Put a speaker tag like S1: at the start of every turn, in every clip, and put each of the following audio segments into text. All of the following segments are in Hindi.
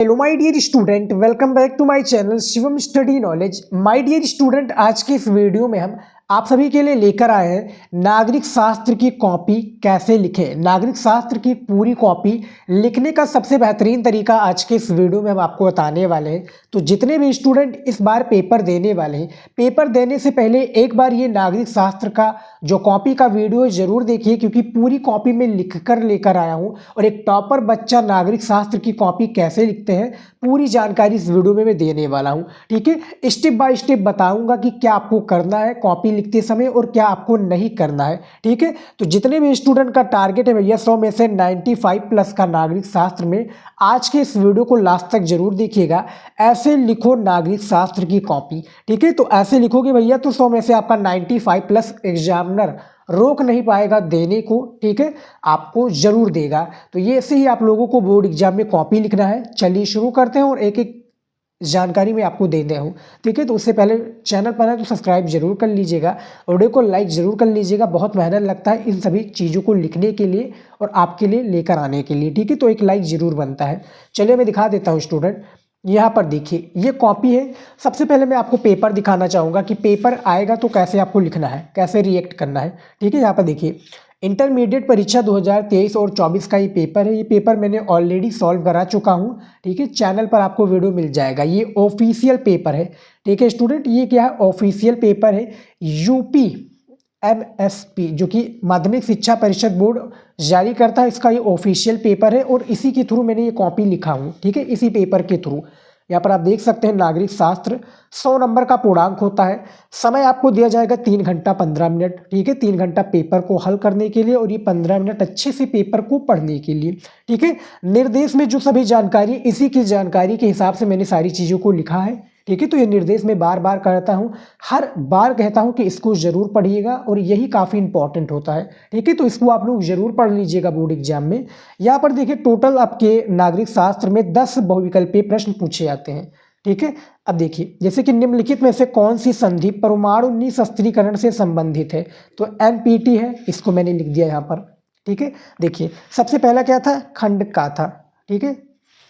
S1: Hello my dear student, welcome back to my channel Shivam study knowledge. My dear student, आज के इस वीडियो में हम आप सभी के लिए लेकर आए हैं नागरिक शास्त्र की कॉपी कैसे लिखें। नागरिक शास्त्र की पूरी कॉपी लिखने का सबसे बेहतरीन तरीका आज के इस वीडियो में हम आपको बताने वाले हैं। तो जितने भी स्टूडेंट इस बार पेपर देने वाले हैं, पेपर देने से पहले एक बार ये नागरिक शास्त्र का जो कॉपी का वीडियो है ज़रूर देखिए, क्योंकि पूरी कॉपी में लिख कर लेकर आया हूँ और एक टॉपर बच्चा नागरिक शास्त्र की कॉपी कैसे लिखते हैं पूरी जानकारी इस वीडियो में मैं देने वाला हूँ। ठीक है, स्टेप बाय स्टेप बताऊंगा कि क्या आपको करना है कॉपी लिखते समय और क्या आपको नहीं करना है। ठीक है, तो जितने भी स्टूडेंट का टारगेट है भैया 100 में से 95 प्लस का नागरिक शास्त्र में, आज के इस वीडियो को लास्ट तक जरूर देखिएगा। ऐसे लिखो नागरिक शास्त्र की कॉपी। ठीक है, तो ऐसे लिखोगे भैया तो 100 में से आपका 95 प्लस एग्जामिनर रोक नहीं पाएगा देने को। ठीक है, आपको जरूर देगा। तो ये ऐसे ही आप लोगों को बोर्ड एग्जाम में कॉपी लिखना है। चलिए शुरू करते हैं और एक एक जानकारी मैं आपको दे रहा हूँ। ठीक है, तो उससे पहले चैनल पर है तो सब्सक्राइब जरूर कर लीजिएगा, वीडियो को लाइक जरूर कर लीजिएगा। बहुत मेहनत लगता है इन सभी चीज़ों को लिखने के लिए और आपके लिए लेकर आने के लिए। ठीक है, तो एक लाइक जरूर बनता है। चलिए मैं दिखा देता हूँ स्टूडेंट। यहाँ पर देखिए ये कॉपी है। सबसे पहले मैं आपको पेपर दिखाना चाहूँगा कि पेपर आएगा तो कैसे आपको लिखना है, कैसे रिएक्ट करना है। ठीक है, यहाँ पर देखिए इंटरमीडिएट परीक्षा 2023 और 24 का ये पेपर है। ये पेपर मैंने ऑलरेडी सॉल्व करा चुका हूँ। ठीक है, चैनल पर आपको वीडियो मिल जाएगा। ये ऑफिशियल पेपर है। ठीक है स्टूडेंट, ये क्या है, ऑफिशियल पेपर है। यूपी एमएसपी जो कि माध्यमिक शिक्षा परिषद बोर्ड जारी करता है, इसका ये ऑफिशियल पेपर है और इसी के थ्रू मैंने ये कॉपी लिखा हूँ। ठीक है, इसी पेपर के थ्रू यहाँ पर आप देख सकते हैं नागरिक शास्त्र 100 नंबर का पूर्णांक होता है। समय आपको दिया जाएगा 3 घंटा 15 मिनट। ठीक है, 3 घंटा पेपर को हल करने के लिए और ये 15 मिनट अच्छे से पेपर को पढ़ने के लिए। ठीक है, निर्देश में जो सभी जानकारी, इसी की जानकारी के हिसाब से मैंने सारी चीज़ों को लिखा है। ठीक है, तो ये निर्देश मैं बार बार कहता हूँ, हर बार कहता हूँ कि इसको जरूर पढ़िएगा और यही काफ़ी इंपॉर्टेंट होता है। ठीक है, तो इसको आप लोग जरूर पढ़ लीजिएगा बोर्ड एग्जाम में। यहाँ पर देखिए टोटल आपके नागरिक शास्त्र में 10 बहुविकल्पीय प्रश्न पूछे जाते हैं। ठीक है, अब देखिए जैसे कि निम्नलिखित में से कौन सी संधि परमाणु निःशस्त्रीकरण से संबंधित है, तो एनपीटी है, इसको मैंने लिख दिया यहाँ पर। ठीक है, देखिए सबसे पहला क्या था, खंड का था। ठीक है,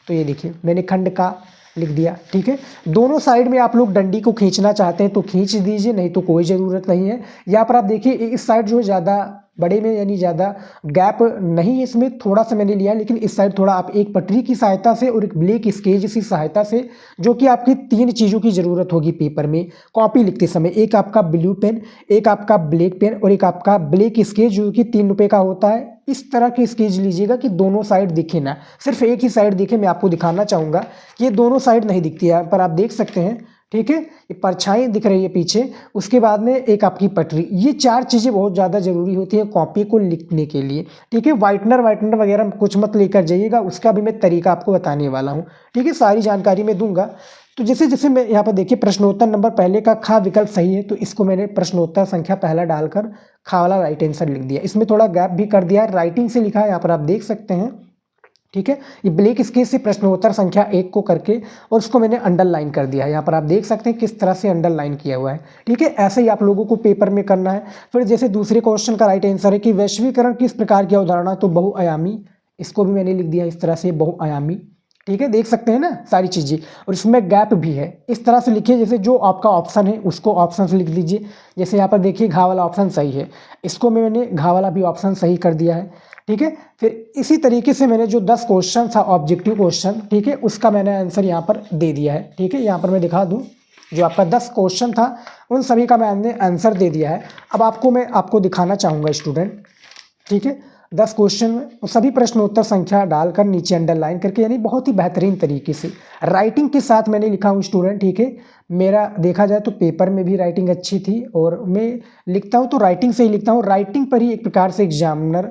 S1: तो ये देखिए मैंने खंड का लिख दिया। ठीक है, दोनों साइड में आप लोग डंडी को खींचना चाहते हैं तो खींच दीजिए, नहीं तो कोई ज़रूरत नहीं है। यहाँ पर आप देखिए इस साइड जो है ज़्यादा बड़े में यानी ज़्यादा गैप नहीं है, इसमें थोड़ा सा मैंने लिया, लेकिन इस साइड थोड़ा आप एक पटरी की सहायता से और एक ब्लैक स्केच की सहायता से, जो कि आपकी 3 चीज़ों की ज़रूरत होगी पेपर में कॉपी लिखते समय। एक आपका ब्लू पेन, एक आपका ब्लैक पेन और एक आपका ब्लैक स्केच जो कि 3 रुपये का होता है। इस तरह की स्केच लीजिएगा कि दोनों साइड दिखे ना, सिर्फ एक ही साइड दिखे। मैं आपको दिखाना चाहूँगा कि ये दोनों साइड नहीं दिखती है, पर आप देख सकते हैं। ठीक है, ये परछाई दिख रही है पीछे, उसके बाद में एक आपकी पटरी। ये 4 चीज़ें बहुत ज़्यादा ज़रूरी होती हैं कॉपी को लिखने के लिए। ठीक है, वाइटनर वगैरह कुछ मत लेकर जाइएगा, उसका भी मैं तरीका आपको बताने वाला हूँ। ठीक है, सारी जानकारी मैं दूंगा। तो जैसे जैसे मैं यहाँ पर देखिए प्रश्नोत्तर नंबर पहले का खा विकल्प सही है, तो इसको मैंने प्रश्नोत्तर संख्या पहला डालकर खा वाला राइट आंसर लिख दिया। इसमें थोड़ा गैप भी कर दिया है, राइटिंग से लिखा है, यहाँ पर आप देख सकते हैं। ठीक है, ये ब्लैक स्केच से प्रश्नोत्तर संख्या 1 को करके और उसको मैंने अंडरलाइन कर दिया है। यहाँ पर आप देख सकते हैं किस तरह से अंडरलाइन किया हुआ है। ठीक है, ऐसे ही आप लोगों को पेपर में करना है। फिर जैसे दूसरे क्वेश्चन का राइट आंसर है कि वैश्वीकरण किस प्रकार की अवधारणा, तो बहुआयामी, इसको भी मैंने लिख दिया इस तरह से, बहुआयामी। ठीक है, देख सकते हैं ना सारी चीज़ें, और इसमें गैप भी है। इस तरह से लिखिए, जैसे जो आपका ऑप्शन है उसको ऑप्शन से लिख दीजिए। जैसे यहाँ पर देखिए घा वाला ऑप्शन सही है, इसको मैंने घा वाला भी ऑप्शन सही कर दिया है। ठीक है, फिर इसी तरीके से मैंने जो 10 क्वेश्चन था ऑब्जेक्टिव क्वेश्चन, ठीक है, उसका मैंने आंसर यहाँ पर दे दिया है। ठीक है, यहाँ पर मैं दिखा दूँ, जो आपका 10 क्वेश्चन था उन सभी का मैंने आंसर दे दिया है। अब मैं आपको दिखाना चाहूँगा स्टूडेंट। ठीक है, 10 क्वेश्चन में सभी प्रश्नोत्तर संख्या डालकर नीचे अंडरलाइन करके, यानी बहुत ही बेहतरीन तरीके से राइटिंग के साथ मैंने लिखा हूँ स्टूडेंट। ठीक है, मेरा देखा जाए तो पेपर में भी राइटिंग अच्छी थी और मैं लिखता हूँ तो राइटिंग से ही लिखता हूँ। राइटिंग पर ही एक प्रकार से एग्जामिनर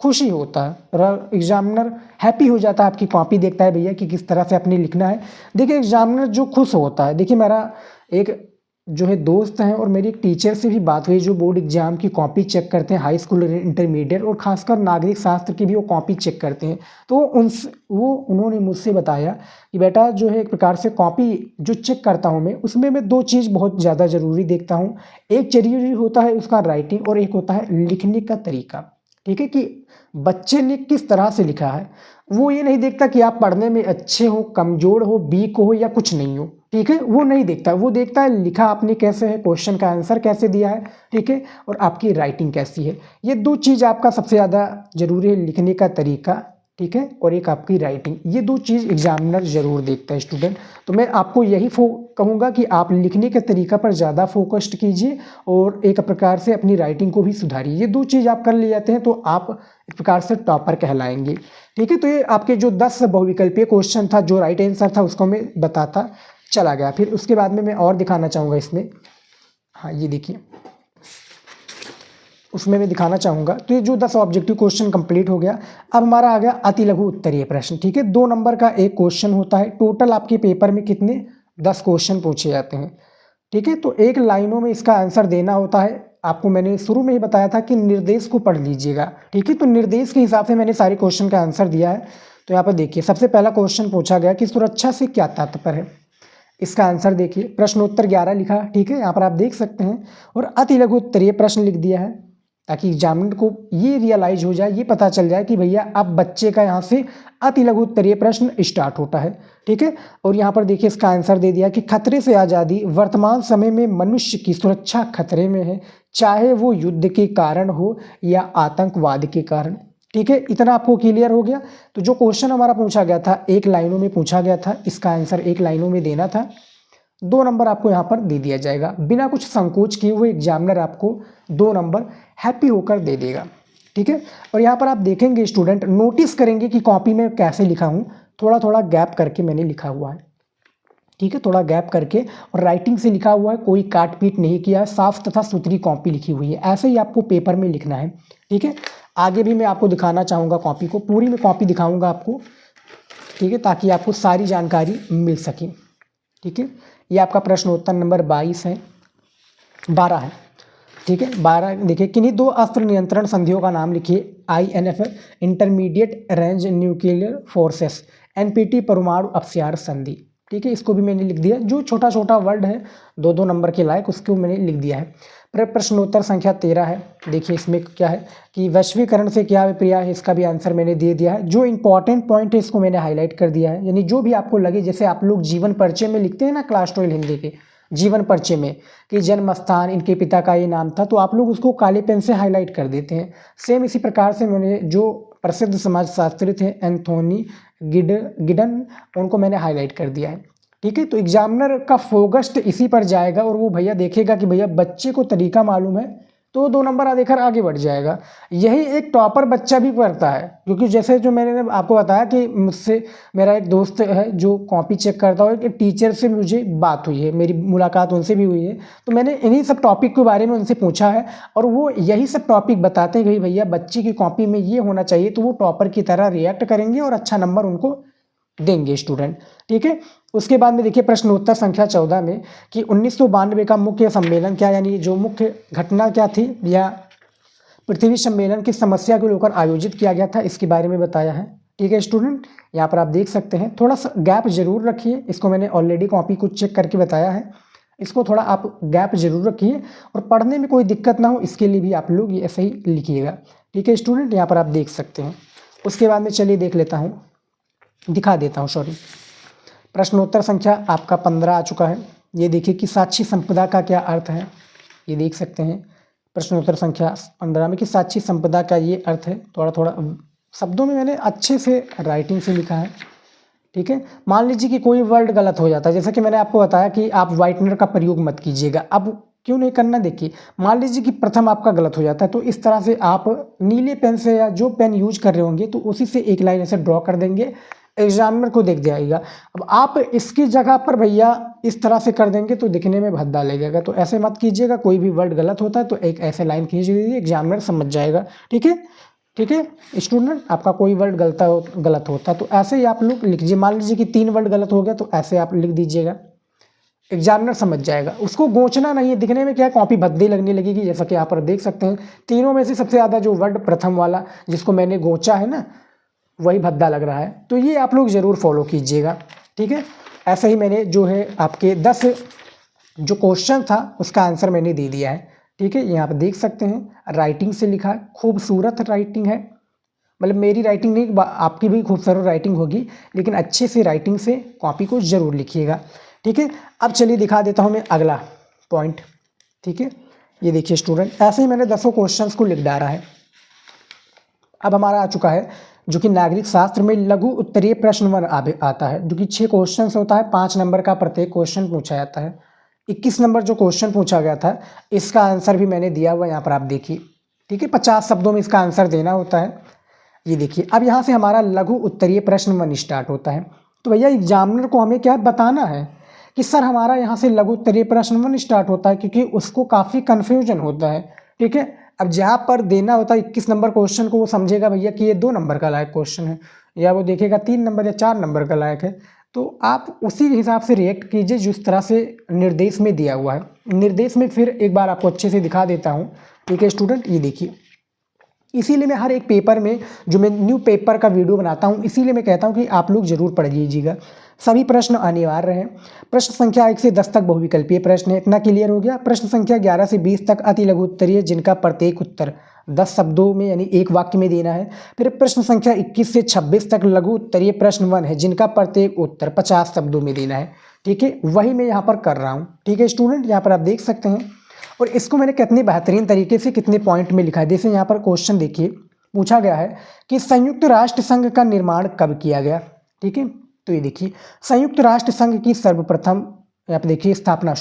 S1: खुशी होता है, एग्जामिनर हैप्पी हो जाता है, आपकी कॉपी देखता है भैया कि किस तरह से अपने लिखना है। देखिए एग्जामिनर जो खुश होता है, देखिए मेरा एक जो है दोस्त हैं और मेरी एक टीचर से भी बात हुई जो बोर्ड एग्जाम की कॉपी चेक करते हैं, हाई स्कूल इंटरमीडिएट और खासकर नागरिक शास्त्र की भी वो कॉपी चेक करते हैं। तो उन्होंने मुझसे बताया कि बेटा जो है एक प्रकार से कॉपी जो चेक करता हूँ मैं, उसमें मैं 2 चीज़ बहुत ज़्यादा ज़रूरी देखता हूँ। एक जरूरी होता है उसका राइटिंग और एक होता है लिखने का तरीका। ठीक है, कि बच्चे ने किस तरह से लिखा है। वो ये नहीं देखता कि आप पढ़ने में अच्छे हो, कमज़ोर हो, वीक हो या कुछ नहीं हो, ठीक है, वो नहीं देखता। वो देखता है लिखा आपने कैसे है, क्वेश्चन का आंसर कैसे दिया है, ठीक है, और आपकी राइटिंग कैसी है। ये दो चीज़ आपका सबसे ज़्यादा ज़रूरी है, लिखने का तरीका, ठीक है, और एक आपकी राइटिंग। ये दो चीज़ एग्जामिनर ज़रूर देखता है स्टूडेंट। तो मैं आपको यही कहूँगा कि आप लिखने के तरीका पर ज़्यादा फोकस्ड कीजिए और एक प्रकार से अपनी राइटिंग को भी सुधारिए। ये दो चीज़ आप कर ले जाते हैं तो आप एक प्रकार से टॉपर कहलाएंगे, ठीक है। तो ये आपके जो 10 बहुविकल्पीय क्वेश्चन था, जो राइट आंसर था उसको मैं बताता चला गया। फिर उसके बाद में मैं और दिखाना चाहूँगा इसमें, हाँ ये देखिए, उसमें मैं दिखाना चाहूँगा। तो ये जो 10 ऑब्जेक्टिव क्वेश्चन कंप्लीट हो गया। अब हमारा आ गया अति लघु उत्तरीय प्रश्न, ठीक है। 2 नंबर का एक क्वेश्चन होता है। टोटल आपके पेपर में कितने 10 क्वेश्चन पूछे जाते हैं, ठीक है। तो एक लाइनों में इसका आंसर देना होता है। आपको मैंने शुरू में ही बताया था कि निर्देश को पढ़ लीजिएगा, ठीक है। तो निर्देश के हिसाब से मैंने सारे क्वेश्चन का आंसर दिया है। तो यहाँ पर देखिए, सबसे पहला क्वेश्चन पूछा गया कि सुरक्षा से क्या तात्पर्य है। इसका आंसर देखिए, प्रश्नोत्तर 11 लिखा, ठीक है, यहाँ पर आप देख सकते हैं। और अति लघु उत्तरीय प्रश्न लिख दिया है ताकि एग्जामिनर को ये रियलाइज हो जाए, ये पता चल जाए कि भैया अब बच्चे का यहाँ से अति लघु उत्तरीय प्रश्न स्टार्ट होता है, ठीक है। और यहाँ पर देखिए इसका आंसर दे दिया कि खतरे से आज़ादी, वर्तमान समय में मनुष्य की सुरक्षा खतरे में है, चाहे वो युद्ध के कारण हो या आतंकवाद के कारण, ठीक है। इतना आपको क्लियर हो गया। तो जो क्वेश्चन हमारा पूछा गया था, एक लाइनों में पूछा गया था, इसका आंसर एक लाइनों में देना था। 2 नंबर आपको यहाँ पर दे दिया जाएगा। बिना कुछ संकोच किए हुए एग्जामिनर आपको 2 नंबर हैप्पी होकर दे देगा, ठीक है। और यहाँ पर आप देखेंगे स्टूडेंट, नोटिस करेंगे कि कॉपी में कैसे लिखा हूँ, थोड़ा थोड़ा गैप करके मैंने लिखा हुआ है, ठीक है, थोड़ा गैप करके। और राइटिंग से लिखा हुआ है, कोई काट पीट नहीं किया है, साफ तथा सुथरी कॉपी लिखी हुई है। ऐसे ही आपको पेपर में लिखना है, ठीक है। आगे भी मैं आपको दिखाना चाहूँगा कॉपी को, पूरी में कॉपी दिखाऊँगा आपको, ठीक है, ताकि आपको सारी जानकारी मिल सके, ठीक है। ये आपका प्रश्नोत्तर नंबर 12 है, ठीक है। 12 देखिए, किन्हीं 2 अस्त्र नियंत्रण संधियों का नाम लिखिए। INF intermediate range nuclear forces, NPT परमाणु अपसार संधि, ठीक है। इसको भी मैंने लिख दिया। जो छोटा छोटा वर्ड है 2-2 नंबर के लायक, उसको मैंने लिख दिया है। प्रश्नोत्तर संख्या 13 है। देखिए इसमें क्या है कि वैश्वीकरण से क्या अभिप्राय है, इसका भी आंसर मैंने दे दिया है। जो इंपॉर्टेंट पॉइंट है इसको मैंने हाईलाइट कर दिया है। यानी जो भी आपको लगे, जैसे आप लोग जीवन परिचय में लिखते हैं ना, क्लास 12 हिंदी के जीवन परिचय में कि जन्म स्थान, इनके पिता का ये नाम था, तो आप लोग उसको काले पेन से हाईलाइट कर देते हैं। सेम इसी प्रकार से मैंने जो प्रसिद्ध समाजशास्त्री थे एंथोनी गिडन, उनको मैंने हाईलाइट कर दिया है, ठीक है। तो एग्जामिनर का फोकस्ड इसी पर जाएगा और वो भैया देखेगा कि भैया बच्चे को तरीका मालूम है, तो 2 नंबर देकर आगे बढ़ जाएगा। यही एक टॉपर बच्चा भी करता है, क्योंकि जैसे जो मैंने आपको बताया कि मुझसे मेरा एक दोस्त है जो कॉपी चेक करता है, कि टीचर से मुझे बात हुई है, मेरी मुलाकात उनसे भी हुई है, तो मैंने इन्हीं सब टॉपिक के बारे में उनसे पूछा है और वो यही सब टॉपिक बताते हैं कि भैया बच्चे की कॉपी में ये होना चाहिए, तो वो टॉपर की तरह रिएक्ट करेंगे और अच्छा नंबर उनको देंगे स्टूडेंट, ठीक है। उसके बाद में देखिए प्रश्नोत्तर संख्या 14 में कि 1992 का मुख्य सम्मेलन क्या, यानी जो मुख्य घटना क्या थी या पृथ्वी सम्मेलन किस समस्या को लेकर आयोजित किया गया था, इसके बारे में बताया है, ठीक है स्टूडेंट। यहाँ पर आप देख सकते हैं, थोड़ा सा गैप जरूर रखिए, इसको मैंने ऑलरेडी कॉपी को चेक करके बताया है, इसको थोड़ा आप गैप जरूर रखिए और पढ़ने में कोई दिक्कत ना हो, इसके लिए भी आप लोग ये ऐसे ही लिखिएगा, ठीक है स्टूडेंट। यहाँ पर आप देख सकते हैं। उसके बाद में चलिए दिखा देता हूँ, सॉरी। प्रश्नोत्तर संख्या आपका 15 आ चुका है। ये देखिए कि साक्षी संपदा का क्या अर्थ है, ये देख सकते हैं प्रश्नोत्तर संख्या 15 में कि साक्षी संपदा का ये अर्थ है। थोड़ा थोड़ा शब्दों में मैंने अच्छे से राइटिंग से लिखा है, ठीक है। मान लीजिए कि कोई वर्ड गलत हो जाता है, जैसे कि मैंने आपको बताया कि आप व्हाइटनर का प्रयोग मत कीजिएगा। अब क्यों नहीं करना, देखिए मान लीजिए कि प्रथम आपका गलत हो जाता है, तो इस तरह से आप नीले पेन से या जो पेन यूज कर रहे होंगे तो उसी से एक लाइन ऐसे ड्रॉ कर देंगे, एग्जामिनर को देख जाएगा। अब आप इसकी जगह पर भैया इस तरह से कर देंगे तो दिखने में भद्दा लगेगा, तो ऐसे मत कीजिएगा। कोई भी वर्ड गलत होता है तो एक ऐसे लाइन खींच दीजिए, एग्जामिनर समझ जाएगा, ठीक है, ठीक है स्टूडेंट। आपका कोई वर्ड गलत होता है तो ऐसे ही आप लोग लिख लीजिए। मान लीजिए कि 3 वर्ड गलत हो गया तो ऐसे आप लिख दीजिएगा, एग्जामिनर समझ जाएगा। उसको गोचना नहीं है, दिखने में क्या है कॉपी भद्दी लगने लगेगी। जैसा कि यहाँ पर देख सकते हैं, तीनों में से सबसे ज़्यादा जो वर्ड प्रथम वाला जिसको मैंने गोचा है ना, वही भद्दा लग रहा है। तो ये आप लोग ज़रूर फॉलो कीजिएगा, ठीक है। ऐसे ही मैंने जो है आपके 10 जो क्वेश्चन था उसका आंसर मैंने दे दिया है, ठीक है, यहाँ पर देख सकते हैं राइटिंग से लिखा है, खूबसूरत राइटिंग है, मतलब मेरी राइटिंग नहीं, आपकी भी खूबसूरत राइटिंग होगी, लेकिन अच्छे से राइटिंग से कॉपी को ज़रूर लिखिएगा। ठीक है, अब चलिए दिखा देता हूँ मैं अगला पॉइंट। ठीक है, ये देखिए स्टूडेंट, ऐसे ही मैंने 10 क्वेश्चंस को लिख डाला है। अब हमारा आ चुका है जो कि नागरिक शास्त्र में लघु उत्तरीय प्रश्न 1 आता है, जो कि 6 क्वेश्चन होता है, 5 नंबर का प्रत्येक क्वेश्चन पूछा जाता है। 21 नंबर जो क्वेश्चन पूछा गया था, इसका आंसर भी मैंने दिया हुआ यहाँ पर आप देखिए। ठीक है, 50 शब्दों में इसका आंसर देना होता है। ये देखिए, अब यहाँ से हमारा लघु उत्तरीय प्रश्न 1 स्टार्ट होता है। तो भैया एग्जामिनर को हमें क्या बताना है कि सर हमारा यहाँ से लघु उत्तरीय प्रश्न 1 स्टार्ट होता है, क्योंकि उसको काफ़ी कन्फ्यूजन होता है। ठीक है, अब जहाँ पर देना होता है 21 नंबर क्वेश्चन को, वो समझेगा भैया कि ये 2 नंबर का लायक क्वेश्चन है, या वो देखेगा 3 नंबर या 4 नंबर का लायक है। तो आप उसी हिसाब से रिएक्ट कीजिए जिस तरह से निर्देश में दिया हुआ है। निर्देश में फिर एक बार आपको अच्छे से दिखा देता हूँ। ठीक है स्टूडेंट, ये देखिए, इसीलिए मैं हर एक पेपर में जो मैं न्यू पेपर का वीडियो बनाता हूँ, इसीलिए मैं कहता हूँ कि आप लोग जरूर पढ़ लीजिएगा। सभी प्रश्न अनिवार्य हैं। प्रश्न संख्या 1 से 10 तक बहुविकल्पीय प्रश्न है, इतना क्लियर हो गया। प्रश्न संख्या 11 से 20 तक अति लघु उत्तरीय, जिनका प्रत्येक उत्तर 10 शब्दों में यानी एक वाक्य में देना है। फिर प्रश्न संख्या 21 से 26 तक लघु उत्तरीय प्रश्न 1 है, जिनका प्रत्येक उत्तर 50 शब्दों में देना है। ठीक है, वही मैं यहाँ पर कर रहा हूँ। ठीक है स्टूडेंट, यहाँ पर आप देख सकते हैं, और इसको मैंने कितने बेहतरीन तरीके से कितने पॉइंट में लिखा है। जैसे यहाँ पर क्वेश्चन देखिए, पूछा गया है कि संयुक्त राष्ट्र संघ का निर्माण कब किया गया। ठीक है, तो ये देखिए, संयुक्त राष्ट्र संघ की सर्वप्रथम यहाँ पे देखिए स्थापना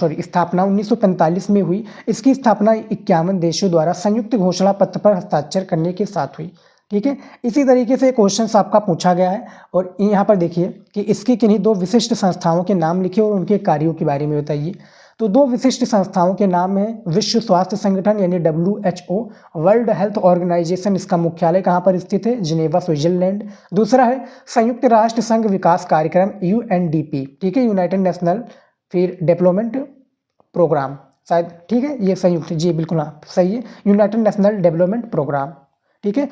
S1: 1945 में हुई। इसकी स्थापना 51 देशों द्वारा संयुक्त घोषणा पत्र पर हस्ताक्षर करने के साथ हुई। ठीक है, इसी तरीके से क्वेश्चन आपका पूछा गया है, और यहाँ पर देखिए कि इसकी किन्हीं 2 विशिष्ट संस्थाओं के नाम लिखिए और उनके कार्यों के बारे में बताइए। तो 2 विशिष्ट संस्थाओं के नाम हैं विश्व स्वास्थ्य संगठन यानी WHO, वर्ल्ड हेल्थ ऑर्गेनाइजेशन, इसका मुख्यालय कहाँ पर स्थित है, जिनेवा स्विट्जरलैंड। दूसरा है संयुक्त राष्ट्र संघ विकास कार्यक्रम UNDP, ठीक है, यूनाइटेड नेशनल फिर डेवलपमेंट प्रोग्राम शायद, ठीक है, ये संयुक्त, जी बिल्कुल हाँ सही है, यूनाइटेड नेशनल डेवलपमेंट प्रोग्राम। ठीक है,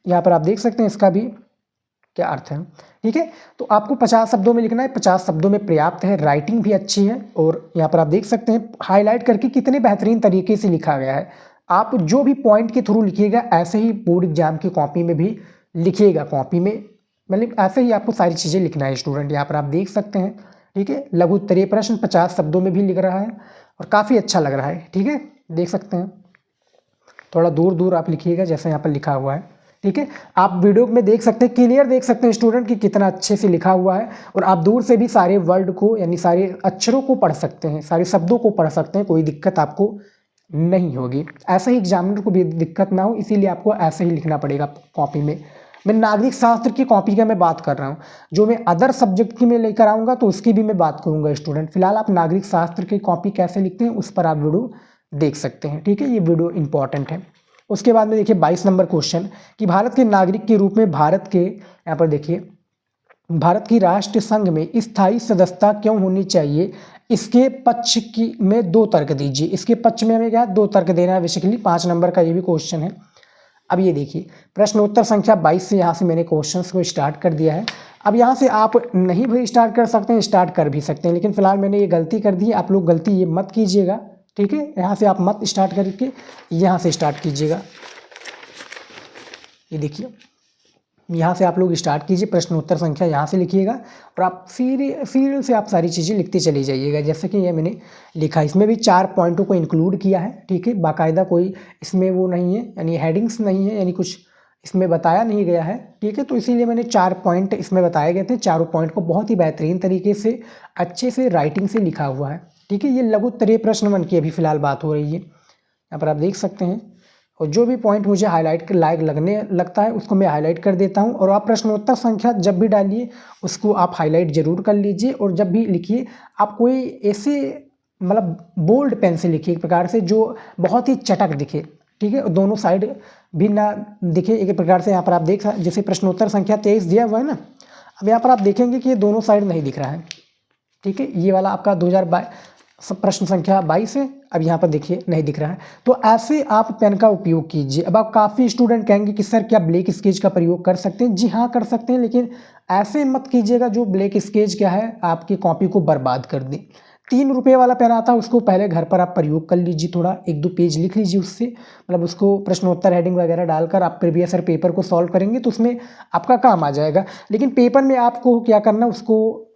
S1: यहाँ पर आप देख सकते हैं इसका भी क्या अर्थ है। ठीक है, तो आपको 50 शब्दों में लिखना है, 50 शब्दों में पर्याप्त है, राइटिंग भी अच्छी है, और यहाँ पर आप देख सकते हैं हाईलाइट करके कितने बेहतरीन तरीके से लिखा गया है। आप जो भी पॉइंट के थ्रू लिखिएगा ऐसे ही बोर्ड एग्जाम की कॉपी में भी लिखिएगा, कॉपी में मतलब ऐसे ही आपको सारी चीज़ें लिखना है स्टूडेंट। यहाँ पर आप देख सकते हैं, ठीक है, लघु उत्तरीय प्रश्न 50 शब्दों में भी लिख रहा है और काफ़ी अच्छा लग रहा है। ठीक है, देख सकते हैं, थोड़ा दूर दूर आप लिखिएगा जैसे यहाँ पर लिखा हुआ है। ठीक है, आप वीडियो में देख सकते हैं, क्लियर देख सकते हैं स्टूडेंट कि कितना अच्छे से लिखा हुआ है, और आप दूर से भी सारे वर्ड को यानी सारे अक्षरों को पढ़ सकते हैं, सारे शब्दों को पढ़ सकते हैं, कोई दिक्कत आपको नहीं होगी। ऐसे ही एग्जामिनर को भी दिक्कत ना हो, इसीलिए आपको ऐसे ही लिखना पड़ेगा कॉपी में। मैं नागरिक शास्त्र की कॉपी का मैं बात कर रहा हूँ, जो मैं अदर सब्जेक्ट की मैं लेकर आऊँगा तो उसकी भी मैं बात करूँगा स्टूडेंट। फिलहाल आप नागरिक शास्त्र की कॉपी कैसे लिखते हैं उस पर आप वीडियो देख सकते हैं। ठीक है, ये वीडियो इंपॉर्टेंट है। उसके बाद में देखिए 22 नंबर क्वेश्चन कि भारत के नागरिक के रूप में भारत के, यहाँ पर देखिए, भारत की राष्ट्र संघ में स्थायी सदस्यता क्यों होनी चाहिए, इसके पक्ष की में 2 तर्क दीजिए। इसके पक्ष में हमें क्या 2 तर्क देना है बेसिकली, 5 नंबर का ये भी क्वेश्चन है। अब ये देखिए प्रश्नोत्तर संख्या 22 से यहाँ से मैंने क्वेश्चंस को स्टार्ट कर दिया है। अब यहाँ से आप नहीं भी स्टार्ट कर सकते हैं, स्टार्ट कर भी सकते हैं, लेकिन फिलहाल मैंने ये गलती कर दी है, आप लोग गलती ये मत कीजिएगा। ठीक है, यहाँ से आप मत स्टार्ट करके यहाँ से स्टार्ट कीजिएगा। ये देखिए, यहाँ से आप लोग स्टार्ट कीजिए, प्रश्नोत्तर संख्या यहाँ से लिखिएगा, और आप सीरियल से आप सारी चीज़ें लिखते चली जाइएगा। जैसे कि ये मैंने लिखा, इसमें भी 4 पॉइंटों को इंक्लूड किया है। ठीक है, बाकायदा कोई इसमें वो नहीं है, यानी हेडिंग्स नहीं है, यानी कुछ इसमें बताया नहीं गया है। ठीक है, तो इसीलिए मैंने 4 पॉइंट इसमें बताए गए थे। चारों पॉइंट को बहुत ही बेहतरीन तरीके से अच्छे से राइटिंग से लिखा हुआ है। ठीक है, ये लघु उत्तरीय प्रश्न 1 की अभी फिलहाल बात हो रही है, यहाँ पर आप देख सकते हैं, और जो भी पॉइंट मुझे हाईलाइट के लायक लगने लगता है उसको मैं हाईलाइट कर देता हूं। और आप प्रश्नोत्तर संख्या जब भी डालिए उसको आप हाईलाइट जरूर कर लीजिए, और जब भी लिखिए आप कोई ऐसे मतलब बोल्ड पेन से लिखिए, एक प्रकार से जो बहुत ही चटक दिखे। ठीक है, दोनों साइड भी ना दिखे एक प्रकार से। यहाँ पर आप देख, जैसे प्रश्नोत्तर संख्या 23 दिया हुआ है ना, अब यहाँ पर आप देखेंगे कि ये दोनों साइड नहीं दिख रहा है। ठीक है, ये वाला आपका 2022 प्रश्न संख्या 22 है, अब यहाँ पर देखिए नहीं दिख रहा है। तो ऐसे आप पेन का उपयोग कीजिए। अब आप काफ़ी स्टूडेंट कहेंगे कि सर क्या ब्लैक स्केच का प्रयोग कर सकते हैं? जी हाँ कर सकते हैं, लेकिन ऐसे मत कीजिएगा जो ब्लैक स्केच क्या है आपकी कॉपी को बर्बाद कर दे। ₹3 वाला पेन आता है, उसको पहले घर पर आप प्रयोग कर लीजिए, थोड़ा 1-2 पेज लिख लीजिए उससे, मतलब उसको प्रश्नोत्तर हेडिंग वगैरह डालकर आप प्रीवियस ईयर पेपर को सॉल्व करेंगे तो उसमें आपका काम आ जाएगा। लेकिन पेपर में आपको क्या करना, उसको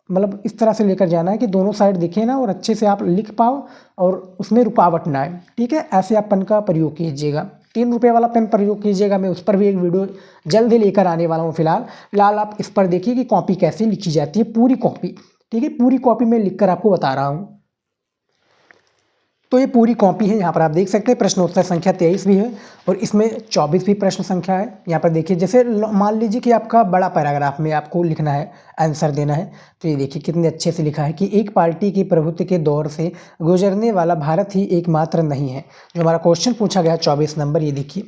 S1: मतलब इस तरह से लेकर जाना है कि दोनों साइड दिखे ना और अच्छे से आप लिख पाओ और उसमें रुकावट ना आए, ठीक है। ऐसे आप पेन का प्रयोग कीजिएगा। ₹3 वाला पेन प्रयोग कीजिएगा। मैं उस पर भी एक वीडियो जल्द ही लेकर आने वाला हूँ। फिलहाल आप इस पर देखिए कि कॉपी कैसे लिखी जाती है, पूरी कॉपी, ठीक है। पूरी कॉपी में लिखकर आपको बता रहा हूँ। तो ये पूरी कॉपी है, यहाँ पर आप देख सकते हैं। प्रश्नोत्तर संख्या 23 भी है और इसमें 24 भी प्रश्न संख्या है। यहाँ पर देखिए, जैसे मान लीजिए कि आपका बड़ा पैराग्राफ में आपको लिखना है, आंसर देना है, तो ये देखिए कितने अच्छे से लिखा है कि एक पार्टी की प्रभुत्व के दौर से गुजरने वाला भारत ही एकमात्र नहीं है। जो हमारा क्वेश्चन पूछा गया 24 नंबर, ये देखिए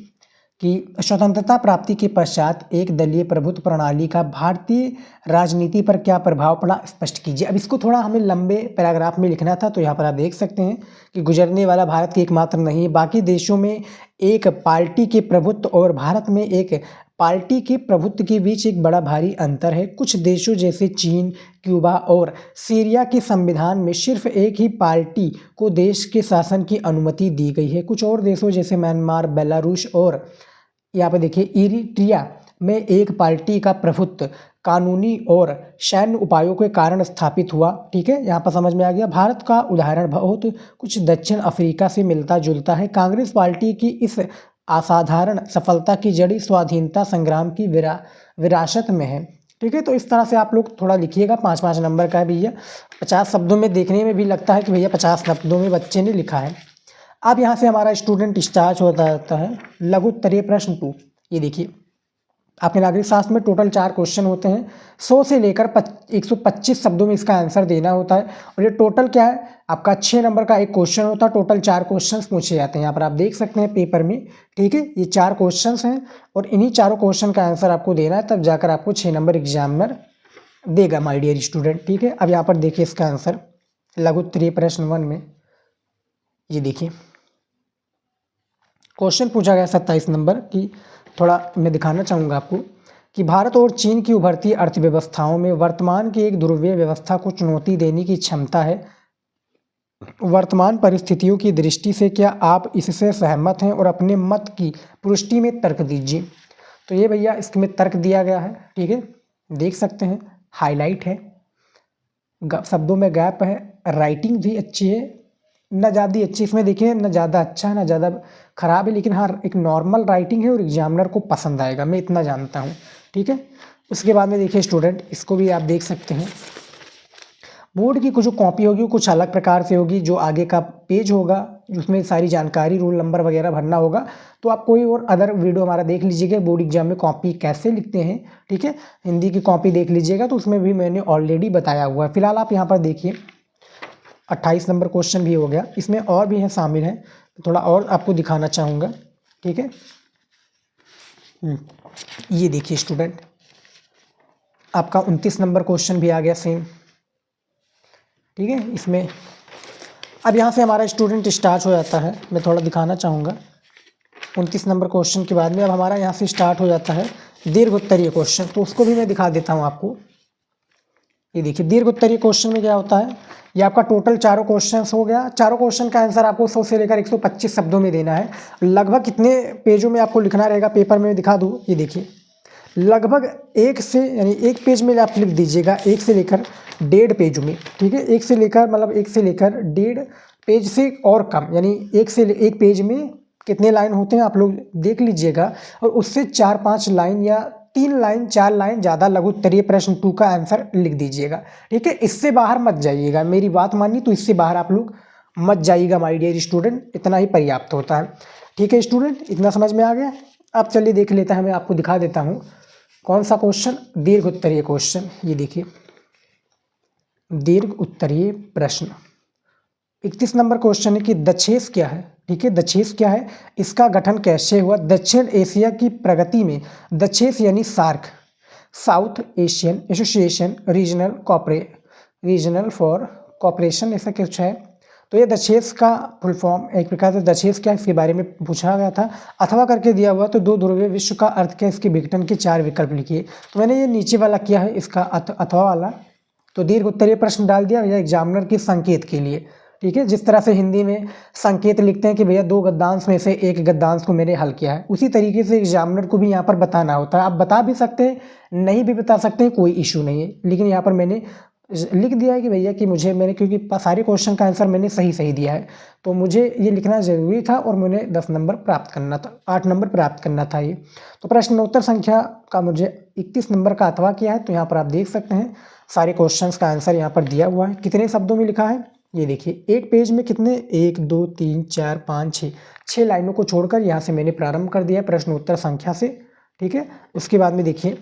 S1: कि स्वतंत्रता प्राप्ति के पश्चात एक दलीय प्रभुत्व प्रणाली का भारतीय राजनीति पर क्या प्रभाव पड़ा, स्पष्ट कीजिए। अब इसको थोड़ा हमें लंबे पैराग्राफ में लिखना था, तो यहाँ पर आप देख सकते हैं कि गुजरने वाला भारत की एकमात्र नहीं है। बाकी देशों में एक पार्टी के प्रभुत्व और भारत में एक पार्टी के प्रभुत्व के बीच एक बड़ा भारी अंतर है। कुछ देशों जैसे चीन, क्यूबा और सीरिया के संविधान में सिर्फ एक ही पार्टी को देश के शासन की अनुमति दी गई है। कुछ और देशों जैसे म्यांमार, बेलारूस और यहाँ पर देखिए इरिट्रिया में एक पार्टी का प्रभुत्व कानूनी और सैन्य उपायों के कारण स्थापित हुआ, ठीक है। यहाँ पर समझ में आ गया। भारत का उदाहरण बहुत कुछ दक्षिण अफ्रीका से मिलता जुलता है। कांग्रेस पार्टी की इस असाधारण सफलता की जड़ी स्वाधीनता संग्राम की विरासत में है, ठीक है। तो इस तरह से आप लोग थोड़ा लिखिएगा। 5-5 नंबर का है भैया। 50 शब्दों में देखने में भी लगता है कि भैया 50 शब्दों में बच्चे ने लिखा है। अब यहाँ से हमारा स्टूडेंट स्टार्ट होता रहता है लघु उत्तरीय प्रश्न 2। ये देखिए, आपके नागरिक शास्त्र में टोटल 4 क्वेश्चन होते हैं। 100 से लेकर 125 शब्दों में इसका आंसर देना होता है। और ये टोटल क्या है, आपका 6 नंबर का एक क्वेश्चन होता है। टोटल 4 क्वेश्चन पूछे जाते हैं। यहाँ पर आप देख सकते हैं पेपर में, ठीक है। ये 4 क्वेश्चन हैं और इन्हीं चारों क्वेश्चन का आंसर आपको देना है, तब जाकर आपको 6 नंबर एग्जामिनर देगा माय डियर स्टूडेंट, ठीक है। अब यहाँ पर देखिए इसका आंसर लघु उत्तरीय प्रश्न 1 में, ये देखिए क्वेश्चन पूछा गया 27 नंबर की। थोड़ा मैं दिखाना चाहूँगा आपको कि भारत और चीन की उभरती अर्थव्यवस्थाओं में वर्तमान की एक ध्रुवीय व्यवस्था को चुनौती देने की क्षमता है। वर्तमान परिस्थितियों की दृष्टि से क्या आप इससे सहमत हैं, और अपने मत की पुष्टि में तर्क दीजिए। तो ये भैया इसमें तर्क दिया गया है, ठीक है। देख सकते हैं, हाईलाइट है, शब्दों में गैप है, राइटिंग भी अच्छी है, ना ज़्यादा अच्छी इसमें देखिए, ना ज़्यादा अच्छा है ना ज़्यादा ख़राब है, लेकिन हाँ एक नॉर्मल राइटिंग है और एग्जामिनर को पसंद आएगा, मैं इतना जानता हूँ, ठीक है। उसके बाद में देखिए स्टूडेंट, इसको भी आप देख सकते हैं। बोर्ड की कुछ जो कॉपी होगी वो कुछ अलग प्रकार से होगी। जो आगे का पेज होगा उसमें सारी जानकारी, रोल नंबर वगैरह भरना होगा। तो आप कोई और अदर वीडियो हमारा देख लीजिएगा, बोर्ड एग्जाम में कॉपी कैसे लिखते हैं, ठीक है। हिंदी की कॉपी देख लीजिएगा, तो उसमें भी मैंने ऑलरेडी बताया हुआ है। फिलहाल आप यहाँ पर देखिए 28 नंबर क्वेश्चन भी हो गया। इसमें और भी हैं शामिल हैं, थोड़ा और आपको दिखाना चाहूँगा, ठीक है। ये देखिए स्टूडेंट, आपका 29 नंबर क्वेश्चन भी आ गया सेम, ठीक है। इसमें अब यहाँ से हमारा स्टूडेंट स्टार्ट हो जाता है। मैं थोड़ा दिखाना चाहूँगा 29 नंबर क्वेश्चन के बाद में अब हमारा यहाँ से स्टार्ट हो जाता है दीर्घ उत्तरीय क्वेश्चन। तो उसको भी मैं दिखा देता हूँ आपको। ये देखिए दीर्घ उत्तरीय क्वेश्चन में क्या होता है, ये आपका टोटल चारों क्वेश्चन हो गया। चारों क्वेश्चन का आंसर आपको 100 से लेकर 125 शब्दों में देना है। लगभग कितने पेजों में आपको लिखना रहेगा पेपर में दिखा दूँ। ये देखिए लगभग 1 से यानी 1 पेज में आप लिख दीजिएगा 1 से लेकर 1.5 पेज में, ठीक है। 1 से लेकर मतलब 1 से लेकर 1.5 पेज से और कम, यानी 1 पेज में कितने लाइन होते हैं आप लोग देख लीजिएगा। और उससे 4-5 लाइन या 3 लाइन 4 लाइन ज़्यादा लघु उत्तरीय प्रश्न 2 का आंसर लिख दीजिएगा, ठीक है। इससे बाहर मत जाइएगा, मेरी बात मानी तो इससे बाहर आप लोग मत जाइएगा माय डियर स्टूडेंट, इतना ही पर्याप्त होता है, ठीक है स्टूडेंट। इतना समझ में आ गया। अब चलिए देख लेते हैं, मैं आपको दिखा देता हूँ कौन सा क्वेश्चन, दीर्घ उत्तरीय क्वेश्चन। ये देखिए दीर्घ उत्तरीय प्रश्न 31 नंबर क्वेश्चन है कि दक्षेस क्या है, ठीक है। दक्षेस क्या है, इसका गठन कैसे हुआ। दक्षिण एशिया की प्रगति में दक्षेस यानी SAARC, South Asian association regional for cooperation, ऐसा कुछ है। तो ये दक्षेस का फुल फॉर्म एक प्रकार से दक्षेस क्या है इसके बारे में पूछा गया था। अथवा करके दिया हुआ, तो 2 ध्रुवीय विश्व का अर्थ क्या है, इसके विघटन के 4 विकल्प लिखिए। तो मैंने ये नीचे वाला किया है, इसका अथवा वाला तो दीर्घ उत्तरीय प्रश्न डाल दिया भैया एग्जामिनर के संकेत के लिए, ठीक है। जिस तरह से हिंदी में संकेत लिखते हैं कि भैया 2 गद्यांश में से एक गद्यांश को मैंने हल किया है, उसी तरीके से एग्जामिनर को भी यहाँ पर बताना होता है। आप बता भी सकते हैं, नहीं भी बता सकते हैं, कोई इशू नहीं है, लेकिन यहाँ पर मैंने लिख दिया है कि भैया कि मैंने क्योंकि सारे क्वेश्चन का आंसर मैंने सही दिया है, तो मुझे ये लिखना ज़रूरी था और मुझे 10 नंबर प्राप्त करना था, 8 नंबर प्राप्त करना था ये। तो प्रश्नोत्तर संख्या का मुझे 31 नंबर का अथवा किया है। तो यहाँ पर आप देख सकते हैं सारे क्वेश्चंस का आंसर यहाँ पर दिया हुआ है। कितने शब्दों में लिखा है ये देखिए, एक पेज में कितने 1 2 3 4 5 6 लाइनों को छोड़कर यहाँ से मैंने प्रारंभ कर दिया प्रश्नोत्तर संख्या से, ठीक है। उसके बाद में देखिए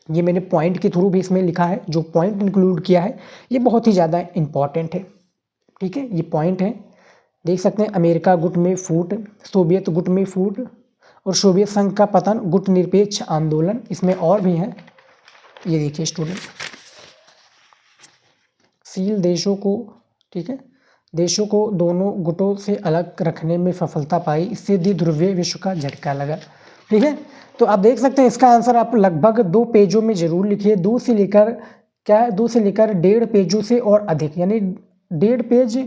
S1: ये मैंने पॉइंट के थ्रू भी इसमें लिखा है, जो पॉइंट इंक्लूड किया है ये बहुत ही ज़्यादा इंपॉर्टेंट है, ठीक है। ये पॉइंट है, देख सकते हैं, अमेरिका गुट में फूट, सोवियत गुट में फूट और सोवियत संघ का पतन, गुट निरपेक्ष आंदोलन, इसमें और भी हैं। ये देखिए स्टूडेंट, शील देशों को, ठीक है, देशों को दोनों गुटों से अलग रखने में सफलता पाई, इससे द्विध्रुवीय विश्व का झटका लगा, ठीक है। तो आप देख सकते हैं इसका आंसर आप लगभग 2 पेजों में जरूर लिखिए, 2 से लेकर 1.5 पेजों से और अधिक, यानी 1.5 पेज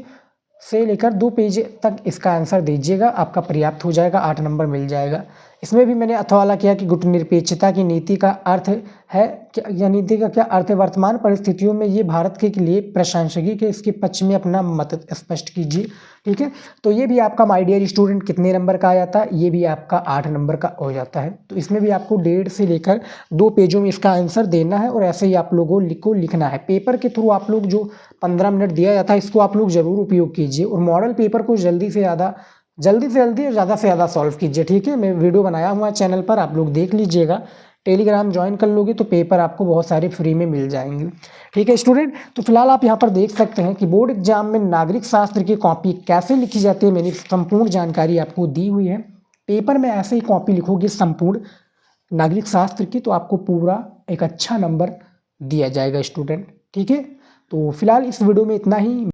S1: से लेकर 2 पेज तक इसका आंसर दीजिएगा, आपका पर्याप्त हो जाएगा, 8 नंबर मिल जाएगा। इसमें भी मैंने अथवाला किया कि गुट निरपेक्षता की नीति का अर्थ है क्या, या नीति का क्या अर्थ है, वर्तमान परिस्थितियों में ये भारत के लिए प्रासंगिक है, इसके पक्ष में अपना मत स्पष्ट कीजिए, ठीक है। तो ये भी आपका माय डियर स्टूडेंट कितने नंबर का आ जाता है, ये भी आपका 8 नंबर का हो जाता है। तो इसमें भी आपको 1.5 से लेकर 2 पेजों में इसका आंसर देना है और ऐसे ही आप लोगों को लिखना है। पेपर के थ्रू आप लोग जो 15 मिनट दिया जाता है इसको आप लोग ज़रूर उपयोग कीजिए और मॉडल पेपर को जल्दी से जल्दी और ज़्यादा से ज़्यादा सॉल्व कीजिए, ठीक है। मैं वीडियो बनाया हुआ है चैनल पर, आप लोग देख लीजिएगा। टेलीग्राम ज्वाइन कर लोगे तो पेपर आपको बहुत सारे फ्री में मिल जाएंगे, ठीक है स्टूडेंट। तो फिलहाल आप यहाँ पर देख सकते हैं कि बोर्ड एग्जाम में नागरिक शास्त्र की कॉपी कैसे लिखी जाती है, मैंने संपूर्ण जानकारी आपको दी हुई है। पेपर में ऐसे ही कॉपी लिखोगे संपूर्ण नागरिक शास्त्र की तो आपको पूरा एक अच्छा नंबर दिया जाएगा स्टूडेंट, ठीक है। तो फिलहाल इस वीडियो में इतना ही।